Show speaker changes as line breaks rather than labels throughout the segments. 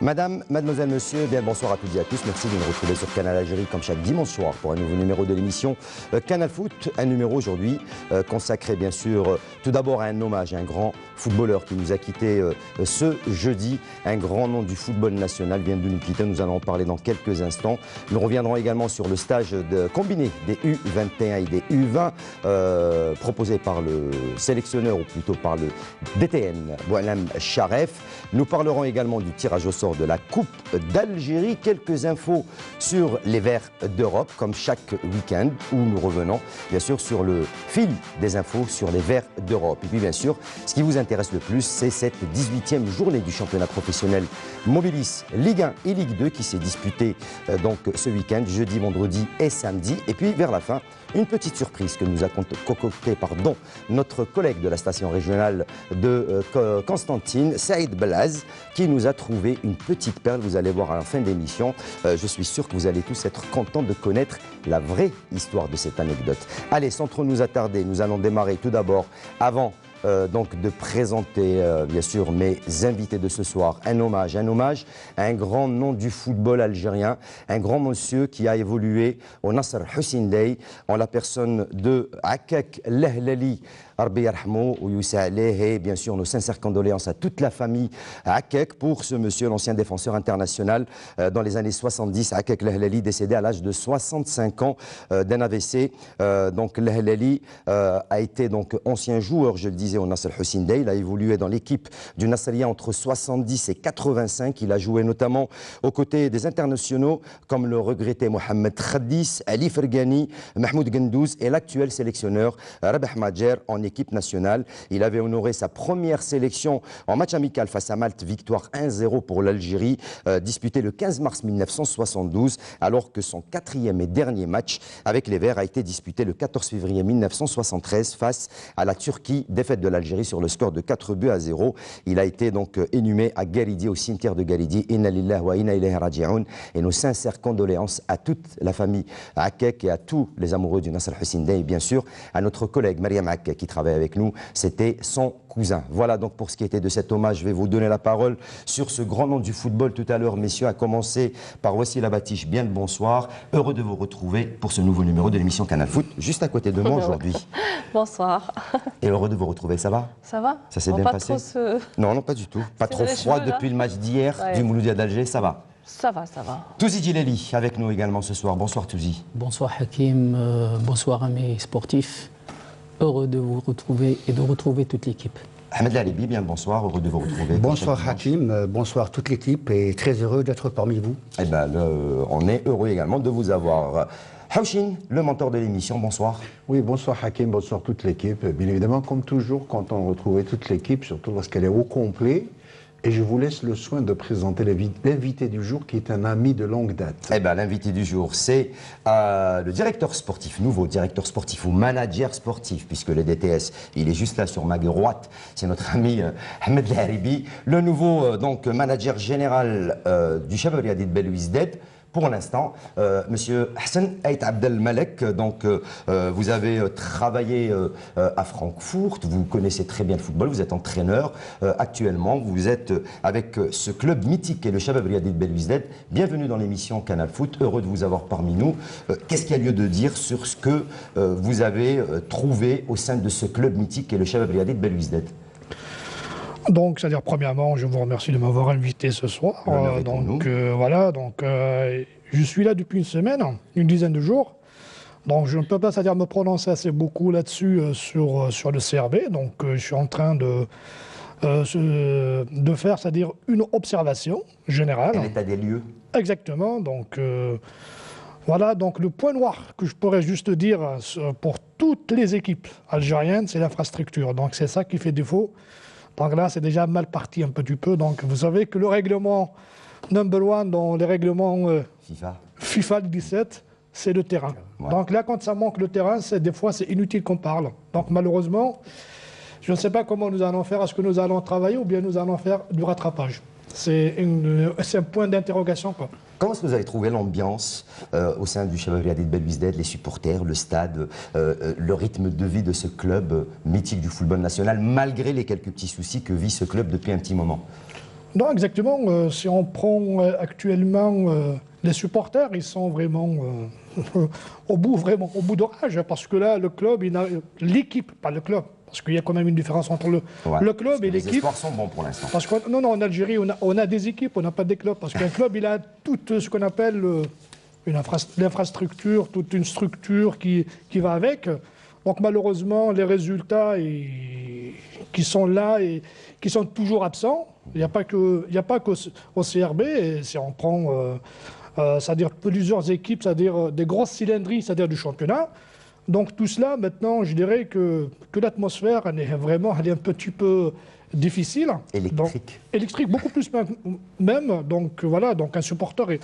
Madame, mademoiselle, monsieur, bien le bonsoir à toutes et à tous. Merci de nous retrouver sur Canal Algérie comme chaque dimanche soir pour un nouveau numéro de l'émission Canal Foot. Un numéro aujourd'hui consacré bien sûr tout d'abord à un hommage à un grand footballeur qui nous a quittés ce jeudi. Un grand nom du football national vient de nous quitter. Nous allons en parler dans quelques instants. Nous reviendrons également sur le stage de combiné des U21 et des U20 proposé par le sélectionneur ou plutôt par le DTN Boualem Charef. Nous parlerons également du tirage au sort de la Coupe d'Algérie. Quelques infos sur les Verts d'Europe, comme chaque week-end, où nous revenons bien sûr sur le fil des infos sur les Verts d'Europe. Et puis bien sûr, ce qui vous intéresse le plus, c'est cette 18e journée du championnat professionnel Mobilis Ligue 1 et Ligue 2 qui s'est disputée donc ce week-end, jeudi, vendredi et samedi. Et puis vers la fin, une petite surprise que nous a concocté notre collègue de la station régionale de Constantine, Saïd Belaz, qui nous a trouvé une petite perle. Vous allez voir à la fin de l'émission. Je suis sûr que vous allez tous être contents de connaître la vraie histoire de cette anecdote. Allez, sans trop nous attarder, nous allons démarrer tout d'abord avant donc de présenter bien sûr mes invités de ce soir. Un hommage à un grand nom du football algérien, un grand monsieur qui a évolué au Nasr Hussein Dey en la personne de Akak Lehlali. Rabbi yarhamou ou Youssa Aleh, et bien sûr nos sincères condoléances à toute la famille Akek pour ce monsieur, l'ancien défenseur international dans les années 70. Akek Lehlali, décédé à l'âge de 65 ans d'un AVC. Donc Lehlali a été donc ancien joueur, je le disais, au Nasr Hussein Dey. Il a évolué dans l'équipe du Nasriya entre 70 et 85. Il a joué notamment aux côtés des internationaux comme le regretté Mohamed Khaddis, Ali Fergani, Mahmoud Gendouz et l'actuel sélectionneur Rabah Madjer en équipe nationale. Il avait honoré sa première sélection en match amical face à Malte, victoire 1-0 pour l'Algérie, disputé le 15 mars 1972, alors que son quatrième et dernier match avec les Verts a été disputé le 14 février 1973 face à la Turquie, défaite de l'Algérie sur le score de 4-0. Il a été donc inhumé à Garidi, au cimetière de Garidi. Inna lillahi wa inna ilayhi raji'un. Et nos sincères condoléances à toute la famille Akek et à tous les amoureux du Nasr Hussein Dey, et bien sûr à notre collègue Mariam Akek qui travaille avec nous, c'était son cousin. Voilà donc pour ce qui était de cet hommage. Je vais vous donner la parole sur ce grand nom du football tout à l'heure, messieurs, à commencer par Wassila Batiche. Bien le bonsoir, heureux de vous retrouver pour ce nouveau numéro de l'émission Canal Foot, juste à côté de moi aujourd'hui.
Bonsoir.
Et heureux de vous retrouver, ça va?
Ça va?
Ça s'est bien passé? Non, non, pas du tout. Pas trop froid depuis le match d'hier du Mouloudia d'Alger, ça va?
Ça va, ça va.
Touzi Djilali avec nous également ce soir. Bonsoir Touzi.
Bonsoir Hakim, bonsoir amis sportifs. Heureux de vous retrouver et de retrouver toute l'équipe.
Ahmed Lalibi, bien le bonsoir, heureux de vous retrouver.
Bonsoir Hakim, bonsoir toute l'équipe et très heureux d'être parmi vous.
Eh bien, on est heureux également de vous avoir. Haouchin, le mentor de l'émission, bonsoir.
Oui, bonsoir Hakim, bonsoir toute l'équipe. Bien évidemment, comme toujours, quand on retrouvait toute l'équipe, surtout lorsqu'elle est au complet. Et je vous laisse le soin de présenter l'invité du jour qui est un ami de longue date.
Eh bien, l'invité du jour, c'est le directeur sportif, nouveau directeur sportif ou manager sportif, puisque le DTS, il est juste là sur ma droite. C'est notre ami Ahmed Laribi, le nouveau donc manager général du Shabab Riadi de Belouizdad. Pour l'instant, Monsieur Hassan Ait Abdel Malek, donc vous avez travaillé à Francfort, vous connaissez très bien le football, vous êtes entraîneur actuellement, vous êtes avec ce club mythique qui est le Shabab Riadi de Belouizdad. Bienvenue dans l'émission Canal Foot, heureux de vous avoir parmi nous. Qu'est-ce qu'il y a lieu de dire sur ce que vous avez trouvé au sein de ce club mythique qui est le Shabab Riadi de Belouizdad?
Donc, c'est-à-dire, premièrement, je vous remercie de m'avoir invité ce soir. Voilà, donc je suis là depuis une semaine, une dizaine de jours. Donc, je ne peux pas, c'est-à-dire, me prononcer assez beaucoup là-dessus sur le CRB. Donc, je suis en train de faire, c'est-à-dire, une observation générale.
Un état des lieux.
Exactement. Donc, voilà, donc le point noir que je pourrais juste dire pour toutes les équipes algériennes, c'est l'infrastructure. Donc, c'est ça qui fait défaut. Donc là, c'est déjà mal parti un petit peu. Donc vous savez que le règlement number one dans les règlements FIFA 17, c'est le terrain. Ouais. Donc là, quand ça manque le terrain, des fois, c'est inutile qu'on parle. Donc malheureusement, je ne sais pas comment nous allons faire. Est-ce que nous allons travailler ou bien nous allons faire du rattrapage? C'est un point d'interrogation, quoi.
Comment est-ce que vous avez trouvé l'ambiance au sein du Shabab Riadi de Belouizdad, les supporters, le stade, le rythme de vie de ce club mythique du football national, malgré les quelques petits soucis que vit ce club depuis un petit moment?
Non, exactement. Si on prend actuellement les supporters, ils sont vraiment au bout de rage, parce que là, le club, l'équipe, pas le club, parce qu'il y a quand même une différence entre le club et l'équipe.
Les espoirs sont bons pour l'instant.
Parce que non, en Algérie, on a des équipes, on n'a pas des clubs, parce qu'un club, il a tout ce qu'on appelle l'infrastructure, toute une structure qui va avec. Donc malheureusement, les résultats qui sont là et qui sont toujours absents, il n'y a pas qu'au CRB. Et si on prend, c'est-à-dire plusieurs équipes, c'est-à-dire des grosses cylindries, c'est-à-dire du championnat. Donc tout cela, maintenant, je dirais que l'atmosphère, elle est un petit peu difficile.
Électrique.
Donc, électrique, beaucoup plus même. Donc voilà, donc un supporter,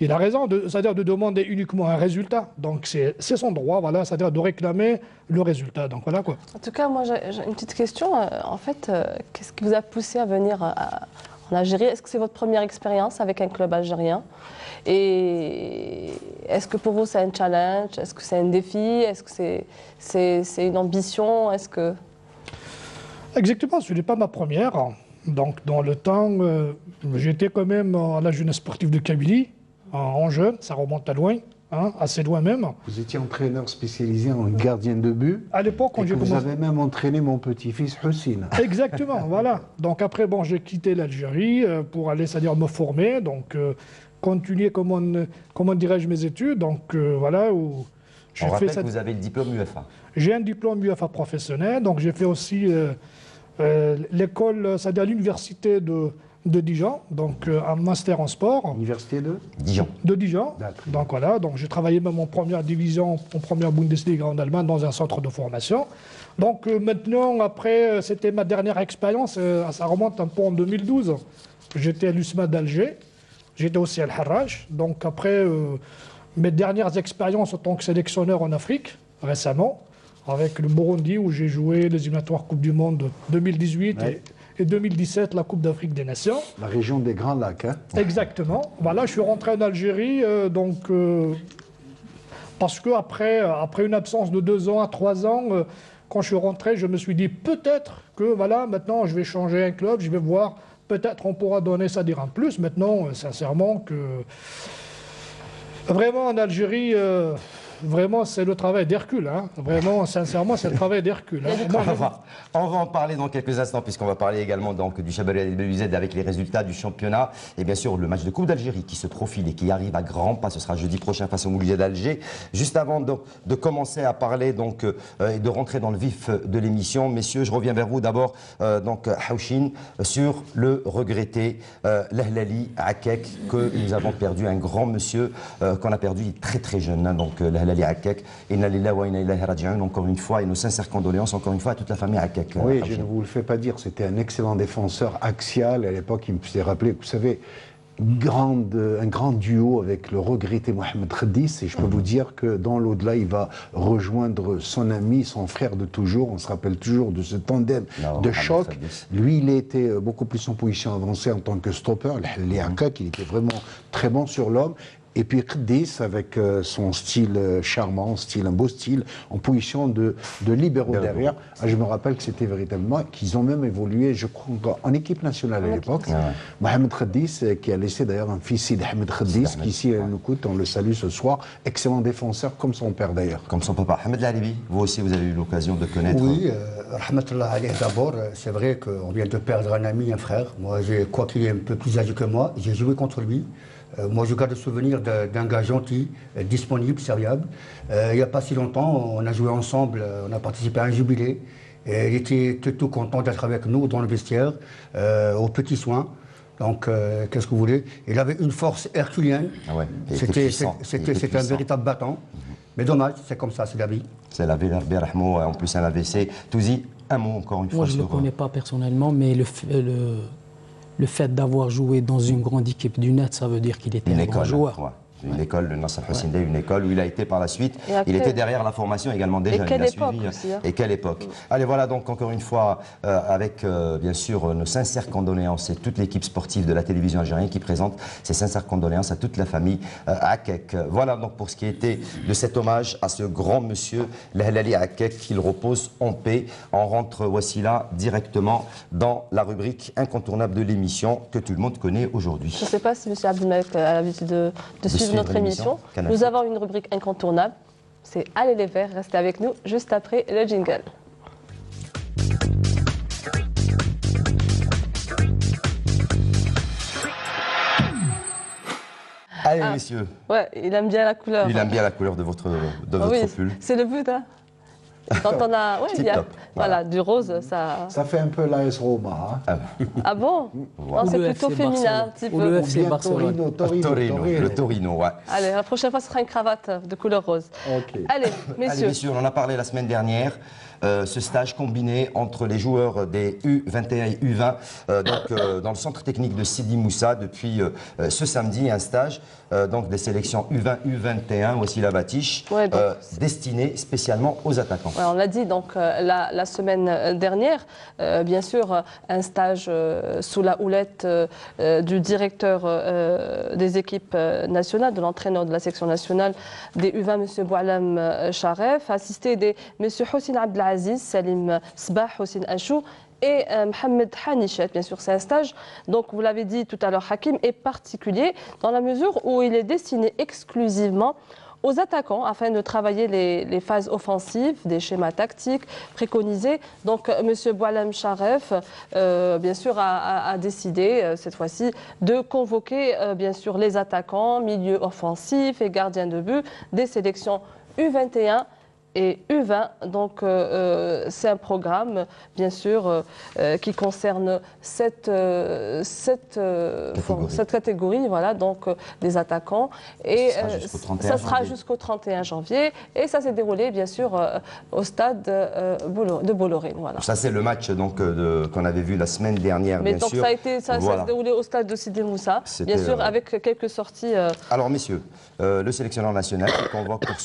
il a raison, c'est-à-dire de demander uniquement un résultat. Donc c'est son droit, voilà, c'est-à-dire de réclamer le résultat. Donc voilà quoi.
En tout cas, moi j'ai une petite question. En fait, qu'est-ce qui vous a poussé à venir en Algérie? Est-ce que c'est votre première expérience avec un club algérien? Et est-ce que pour vous c'est un challenge? Est-ce que c'est un défi? Est-ce que c'est une ambition? Est-ce que...
Exactement, ce n'est pas ma première. Donc dans le temps, j'étais quand même à la jeunesse sportive de Kabylie, en jeune, ça remonte à loin, hein, assez loin même.
Vous étiez entraîneur spécialisé en gardien de but.
À l'époque, quand j'ai commencé...
Vous avez même entraîné mon petit-fils Houssine.
Exactement, voilà. Donc après, bon, j'ai quitté l'Algérie pour aller, c'est-à-dire me former, donc continuer, comment dirais-je, mes études. Donc voilà, où
On rappelle que vous avez le diplôme UFA.
J'ai un diplôme UFA professionnel, donc j'ai fait aussi l'école, c'est-à-dire l'université de Dijon, donc un master en sport.
Université de
Dijon.
De Dijon. Donc voilà, donc j'ai travaillé même en première division, en première Bundesliga en Allemagne, dans un centre de formation. Donc maintenant, après, c'était ma dernière expérience, ça remonte un peu en 2012. J'étais à l'USMA d'Alger, j'étais aussi à Al-Harraj. Donc après, mes dernières expériences en tant que sélectionneur en Afrique, récemment, avec le Burundi, où j'ai joué les éliminatoires Coupe du Monde 2018 et 2017, la Coupe d'Afrique des Nations.
la région des Grands Lacs. Hein.
Exactement. Voilà, je suis rentré en Algérie, parce qu'après une absence de 2 ans à 3 ans, quand je suis rentré, je me suis dit peut-être que voilà, maintenant je vais changer un club, je vais voir, peut-être on pourra donner ça dire un plus. Maintenant, sincèrement, que vraiment en Algérie, vraiment c'est le travail d'Hercule. Hein. Vraiment, sincèrement, c'est le travail d'Hercule. Hein.
On va en parler dans quelques instants, puisqu'on va parler également donc, du Chabal El-Belouizdad avec les résultats du championnat. Et bien sûr, le match de Coupe d'Algérie qui se profile et qui arrive à grands pas. Ce sera jeudi prochain face au Mouloudia d'Alger. Juste avant de commencer à parler donc, et de rentrer dans le vif de l'émission, messieurs, je reviens vers vous d'abord, Houchine, sur le regretté Lahlali Akek, que nous avons perdu, un grand monsieur qu'on a perdu, il est très très jeune. Hein, donc Lahlali Akek, Inna lillahi wa inna ilayhi raji'un, encore une fois, et nos sincères condoléances encore une fois à toute la famille Akek.
Oui, je ne vous le fais pas dire, c'était un excellent défenseur axial. À l'époque, il me faisait rappeler, vous savez, un grand duo avec le regretté Mohamed Khaddis. Et je peux vous dire que dans l'au-delà, il va rejoindre son ami, son frère de toujours. On se rappelle toujours de ce tandem de choc. Lui, il était beaucoup plus en position avancée en tant que stopper. Les Akek, il était vraiment très bon sur l'homme. Et puis Khaddis, avec son style charmant, un beau style, en position de libéraux derrière. Ah, je me rappelle que c'était véritablement, qu'ils ont même évolué, je crois, en équipe nationale à l'époque. Mohamed Khaddis, qui a laissé d'ailleurs un fils d'Ahmed Khaddis, qui ici nous écoute, on le salue ce soir. Excellent défenseur, comme son père d'ailleurs.
Comme son papa. Ahmed Lalibi, vous aussi, vous avez eu l'occasion de connaître.
Oui, rahmatullah alayh d'abord, c'est vrai qu'on vient de perdre un ami, un frère. Moi, quoi qu'il est un peu plus âgé que moi, j'ai joué contre lui. Moi, je garde le souvenir d'un gars gentil, disponible, serviable. Il n'y a pas si longtemps, on a joué ensemble, on a participé à un jubilé. Et il était tout content d'être avec nous dans le vestiaire, aux petits soins. Donc, qu'est-ce que vous voulez? Il avait une force herculienne.
Ah ouais,
c'était un véritable battant. Mais dommage, c'est comme ça, c'est la vie.
C'est la vie, en plus un AVC. Touzi, un mot encore une fois.
Moi, je ne le connais pas personnellement, mais le fait d'avoir joué dans une grande équipe du net, ça veut dire qu'il était un grand joueur.
Ouais. Une école, le Nasser Hussein Dey, une école où il a été par la suite. Il était derrière la formation également déjà.
Et quelle
il a
époque
suivi,
aussi, hein.
Et quelle époque. Allez, voilà donc encore une fois, avec bien sûr nos sincères condoléances et toute l'équipe sportive de la télévision algérienne qui présente ses sincères condoléances à toute la famille Akek. Voilà donc pour ce qui était de cet hommage à ce grand monsieur, Lehlali Akek, qu'il repose en paix. On rentre, voici là, directement dans la rubrique incontournable de l'émission que tout le monde connaît aujourd'hui.
Je ne sais pas si M. Abdelmalek a l'habitude de suivre notre émission. Nous avons une rubrique incontournable, c'est Allez les Verts, restez avec nous juste après le jingle.
Allez messieurs.
Ouais, il aime bien la couleur.
Il aime bien la couleur de votre pull.
C'est le but, hein. Quand on a, il y a voilà, du rose, ça...
Ça fait un peu l'AS Roma. Hein.
Ah bon?
Voilà.
C'est plutôt féminin, un petit peu.
Le FC Barcelone.
Le Torino, ouais.
Allez, la prochaine fois, ce sera une cravate de couleur rose.
Ok.
Allez, messieurs.
Allez, messieurs, on en a parlé la semaine dernière. Ce stage combiné entre les joueurs des U21 et U20 dans le centre technique de Sidi Moussa depuis ce samedi, un stage donc des sélections U20, U21, voici la Batiche,
Ouais,
destiné spécialement aux attaquants.
Ouais, on l'a dit donc la semaine dernière, bien sûr, un stage sous la houlette du directeur des équipes nationales, de l'entraîneur de la section nationale des U20, M. Boualam Charef, assisté des M. Hossein Abdelaziz, Salim Sbah, Hossein Achou et Mohamed Hanichet. Bien sûr, c'est un stage, donc vous l'avez dit tout à l'heure, Hakim, est particulier dans la mesure où il est destiné exclusivement aux attaquants afin de travailler les phases offensives, des schémas tactiques préconisés. Donc M. Boualam Charef, bien sûr, a décidé cette fois-ci de convoquer bien sûr les attaquants, milieux offensifs et gardiens de but des sélections U21 et U20. Donc c'est un programme, bien sûr, qui concerne cette catégorie, voilà, donc des attaquants. Et ça sera jusqu'au 31 janvier. Et ça s'est déroulé, bien sûr, au stade de Bolloré. Voilà.
Ça, c'est le match qu'on avait vu la semaine dernière,
mais
bien
donc
sûr.
Ça s'est déroulé au stade de Sidi Moussa, bien sûr, avec quelques sorties.
Alors, messieurs, le sélectionneur national qui convoque pour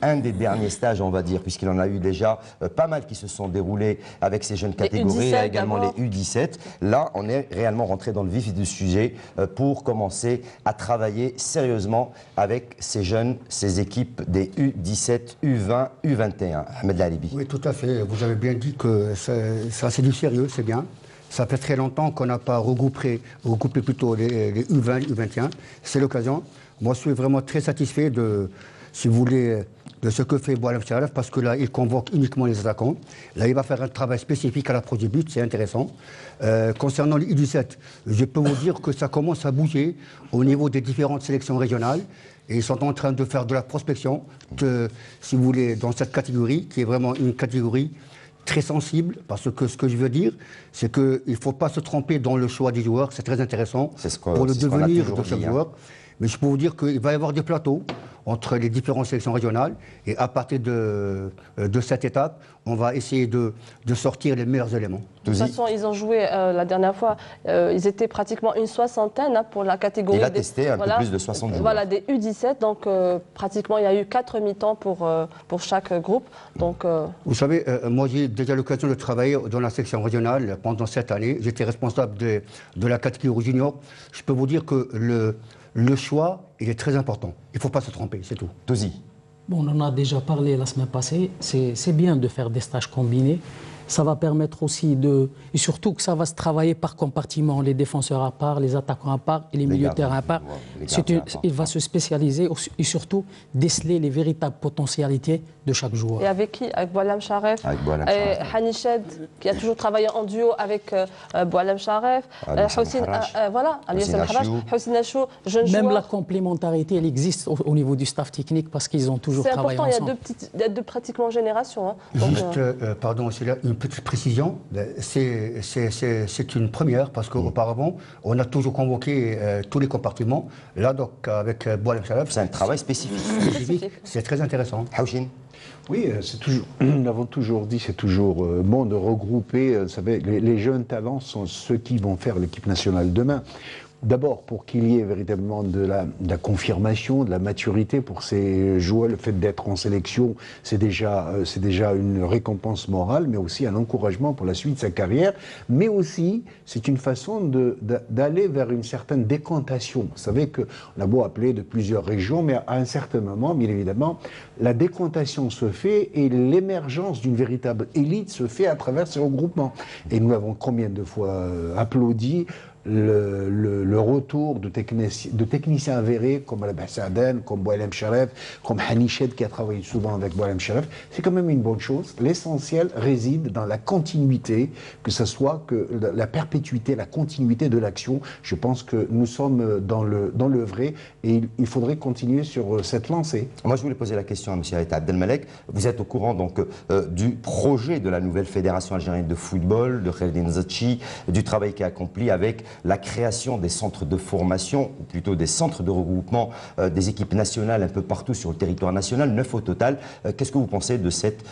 un des derniers stages, on va dire, puisqu'il en a eu déjà pas mal qui se sont déroulés avec ces jeunes catégories,
U17,
également les U17. Là, on est réellement rentré dans le vif du sujet pour commencer à travailler sérieusement avec ces jeunes, ces équipes des U17, U20, U21. Ahmed Lalibi.
Oui, tout à fait. Vous avez bien dit que ça c'est du sérieux, c'est bien. Ça fait très longtemps qu'on n'a pas regroupé plutôt les U20, U21. C'est l'occasion. Moi, je suis vraiment très satisfait de, si vous voulez, de ce que fait Boualam Charef, parce que là, il convoque uniquement les attaquants. Là, il va faire un travail spécifique à l'approche du but, c'est intéressant. Concernant les U17, je peux vous dire que ça commence à bouger au niveau des différentes sélections régionales. Et ils sont en train de faire de la prospection, si vous voulez, dans cette catégorie, qui est vraiment une catégorie très sensible, parce que ce que je veux dire, c'est qu'il ne faut pas se tromper dans le choix des joueurs, c'est très intéressant pour le devenir de chaque joueur. Mais je peux vous dire qu'il va y avoir des plateaux entre les différentes sélections régionales. Et à partir de cette étape, on va essayer de sortir les meilleurs éléments.
De toute façon, ils ont joué la dernière fois, ils étaient pratiquement une soixantaine pour la catégorie.
Il a testé un peu plus de 60 joueurs.
Voilà, des U17, donc pratiquement il y a eu 4 mi-temps pour chaque groupe. Donc,
Vous savez, moi j'ai déjà l'occasion de travailler dans la section régionale pendant cette année. J'étais responsable de la catégorie junior. Je peux vous dire que le choix, il est très important. Il ne faut pas se tromper, c'est tout.
Tozi.
Bon, on en a déjà parlé la semaine passée. C'est bien de faire des stages combinés. Ça va permettre aussi et surtout que ça va se travailler par compartiment, les défenseurs à part, les attaquants à part et les milieux de terrain à part. Il va se spécialiser et surtout déceler les véritables potentialités de chaque joueur.
Et avec qui? Avec Boualam Charef, et Hanichet, qui a toujours travaillé en duo avec Boualam Charef, Hossein Achou, jeune joueur.
Même la complémentarité, elle existe au niveau du staff technique parce qu'ils ont toujours travaillé ensemble.
C'est important, il y a deux pratiquement générations. Hein. Donc,
juste, pardon, c'est là une petite précision. C'est une première parce qu'auparavant, on a toujours convoqué tous les compartiments. Là, donc, avec Boualam Charef,
c'est un travail spécifique.
C'est très intéressant.
Houchin.
Oui, c'est toujours, nous l'avons toujours dit, c'est toujours bon de regrouper. Vous savez, les jeunes talents sont ceux qui vont faire l'équipe nationale demain. D'abord, pour qu'il y ait véritablement de la confirmation, de la maturité pour ces joueurs, le fait d'être en sélection, c'est déjà une récompense morale, mais aussi un encouragement pour la suite de sa carrière. Mais aussi, c'est une façon d'aller vers une certaine décantation. Vous savez qu'on a beau appeler de plusieurs régions, mais à un certain moment, bien évidemment, la décantation se fait et l'émergence d'une véritable élite se fait à travers ces regroupements. Et nous avons combien de fois applaudi le retour de techniciens avérés comme Al-Bassaden, comme Boualem Sharef, comme Haniched qui a travaillé souvent avec Boualem Sharef. C'est quand même une bonne chose. L'essentiel réside dans la continuité, que ce soit que la perpétuité, la continuité de l'action. Je pense que nous sommes dans le vrai et il faudrait continuer sur cette lancée.
Moi, je voulais poser la question à M. Haït Abdelmalek. Vous êtes au courant donc du projet de la nouvelle fédération algérienne de football, de Kheldin Zachi, du travail qui est accompli avec la création des centres de formation, ou plutôt des centres de regroupement des équipes nationales un peu partout sur le territoire national, 9 au total. Qu'est-ce que vous pensez de cette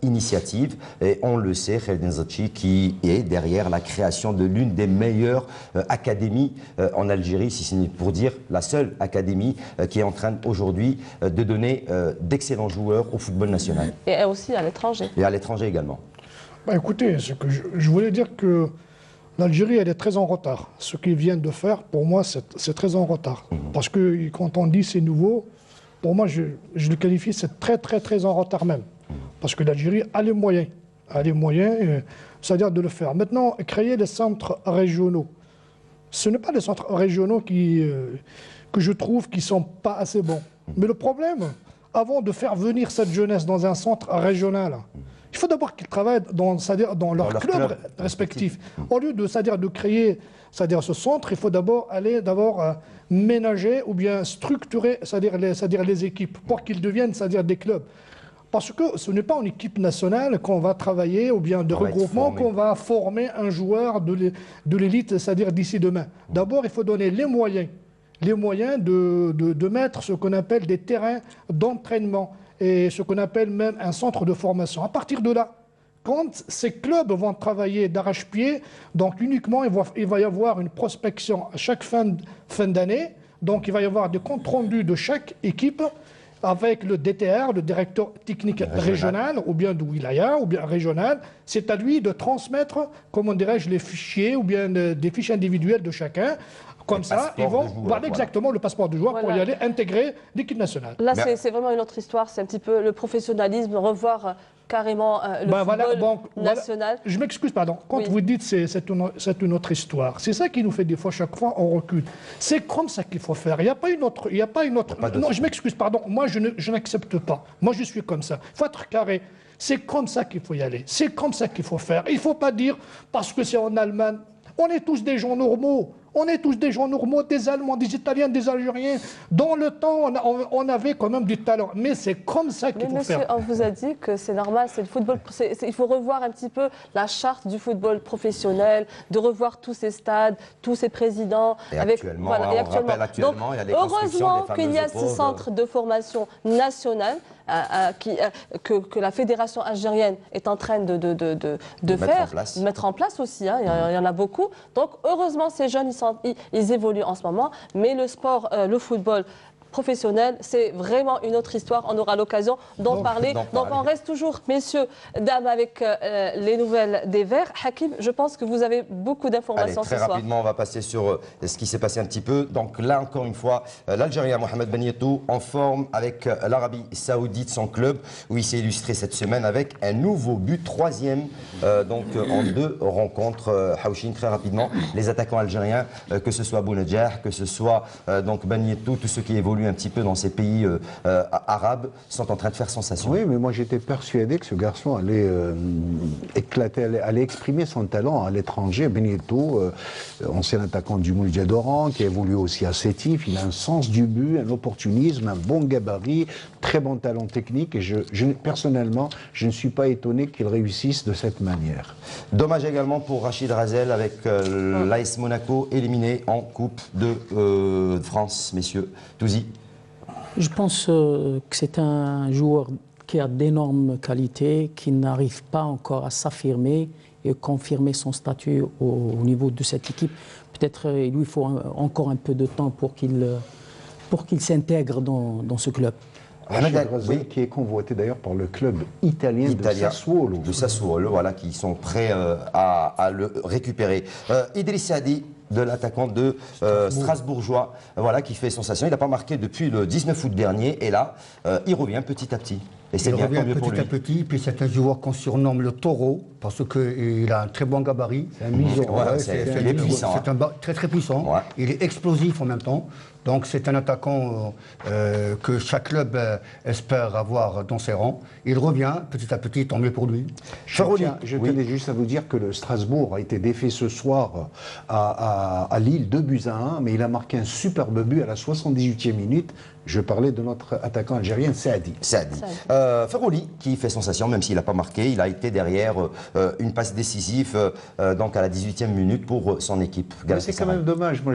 initiative? Et on le sait, Kheldin Zachi qui est derrière la création de l'une des meilleures académies en Algérie, si ce n'est pour dire la seule académie qui est en train aujourd'hui de donner d'excellents joueurs au football national.
Et aussi à l'étranger.
Et à l'étranger également.
Bah écoutez, ce que je voulais dire que l'Algérie, elle est très en retard. Ce qu'ils viennent de faire, pour moi, c'est très en retard. Parce que quand on dit c'est nouveau, pour moi, je le qualifie, c'est très en retard même. Parce que l'Algérie a les moyens. C'est-à-dire de le faire. Maintenant, créer des centres régionaux. Ce n'est pas des centres régionaux que je trouve qui ne sont pas assez bons. Mais le problème, avant de faire venir cette jeunesse dans un centre régional, il faut d'abord qu'ils travaillent dans leur club respectif. Au lieu de créer ce centre, il faut d'abord ménager ou bien structurer les équipes pour qu'ils deviennent des clubs. Parce que ce n'est pas en équipe nationale qu'on va travailler ou bien de regroupement qu'on va former un joueur de l'élite, c'est-à-dire d'ici demain. D'abord, il faut donner les moyens de mettre ce qu'on appelle des terrains d'entraînement et ce qu'on appelle même un centre de formation. À partir de là, quand ces clubs vont travailler d'arrache-pied, donc uniquement il va y avoir une prospection à chaque fin d'année, donc il va y avoir des comptes rendus de chaque équipe avec le DTR, le directeur technique régional, ou bien de wilaya, ou bien régional. C'est à lui de transmettre, comment dirais-je, les fichiers ou bien des fiches individuelles de chacun. Comme ça, ils vont voir exactement le passeport du joueur pour y aller intégrer l'équipe nationale.
Là, c'est vraiment une autre histoire. C'est un petit peu le professionnalisme, revoir carrément le football national.
Je m'excuse, pardon. Quand vous dites c'est une autre histoire, c'est ça qui nous fait des fois, chaque fois, on recule. C'est comme ça qu'il faut faire. Il n'y a pas une autre. Non, je m'excuse, pardon. Moi, je n'accepte pas. Moi, je suis comme ça. Il faut être carré. C'est comme ça qu'il faut y aller. C'est comme ça qu'il faut faire. Il ne faut pas dire parce que c'est en Allemagne. On est tous des gens normaux. On est tous des gens normaux, des Allemands, des Italiens, des Algériens. Dans le temps, on avait quand même du talent. Mais c'est comme ça qu'il faut faire.
Monsieur, on vous a dit que c'est normal, c'est le football. Il faut revoir un petit peu la charte du football professionnel, de revoir tous ces stades, tous ces présidents.
Et actuellement,
Donc,
il y a les
heureusement qu'il y a ce centre de formation national que la fédération algérienne est en train de mettre en place aussi. Hein, il y en a beaucoup. Donc, heureusement, ces jeunes, ils évoluent en ce moment, mais le sport, le football professionnel, c'est vraiment une autre histoire. On aura l'occasion d'en parler. Donc on reste toujours, messieurs, dames, avec les nouvelles des Verts. Hakim, je pense que vous avez beaucoup d'informations ce soir.
Très rapidement, on va passer sur ce qui s'est passé un petit peu. Donc là, encore une fois, l'Algérien Mohamed Ben Yedder en forme avec l'Arabie Saoudite, son club, où il s'est illustré cette semaine avec un nouveau but, troisième en 2 rencontres. Haouchine, très rapidement, les attaquants algériens, que ce soit Bounedjah, que ce soit Ben Yedder, tous ceux qui évoluent un petit peu dans ces pays arabes, sont en train de faire sensation.
Oui, mais moi j'étais persuadé que ce garçon allait éclater, allait exprimer son talent à l'étranger. Ben Yedder, ancien attaquant du Mouldia d'Oran, qui a évolué aussi à Sétif, il a un sens du but, un opportunisme, un bon gabarit, très bon talent technique, et personnellement, je ne suis pas étonné qu'il réussisse de cette manière.
Dommage également pour Rachid Razel avec l'AS Monaco éliminé en Coupe de France, messieurs. Touzi.
Je pense que c'est un joueur qui a d'énormes qualités, qui n'arrive pas encore à s'affirmer et confirmer son statut au niveau de cette équipe. Peut-être il lui faut encore un peu de temps pour qu'il s'intègre dans ce club.
Rachid Ghazel, qui est convoité d'ailleurs par le club italien de Sassuolo.
De Sassuolo, voilà, qui sont prêts à le récupérer. Idriss Saadi, de l'attaquant de Strasbourgeois, voilà, qui fait sensation. Il n'a pas marqué depuis le 19 août dernier, et là, il revient petit à petit. Et c'est bien, tant mieux pour lui.
Petit à petit, puis c'est un joueur qu'on surnomme le taureau, parce qu'il a un très bon gabarit.
C'est un museau.
Il est puissant.
C'est un très très puissant. Ouais. Il est explosif en même temps. Donc c'est un attaquant que chaque club espère avoir dans ses rangs. Il revient petit à petit, tant mieux pour lui.
Je tenais juste à vous dire que le Strasbourg a été défait ce soir à Lille, 2-1, mais il a marqué un superbe but à la 78e minute. Je parlais de notre attaquant algérien, Saadi.
Ferroli, qui fait sensation, même s'il n'a pas marqué, il a été derrière une passe décisive donc à la 18e minute pour son équipe.
C'est quand même dommage. Moi,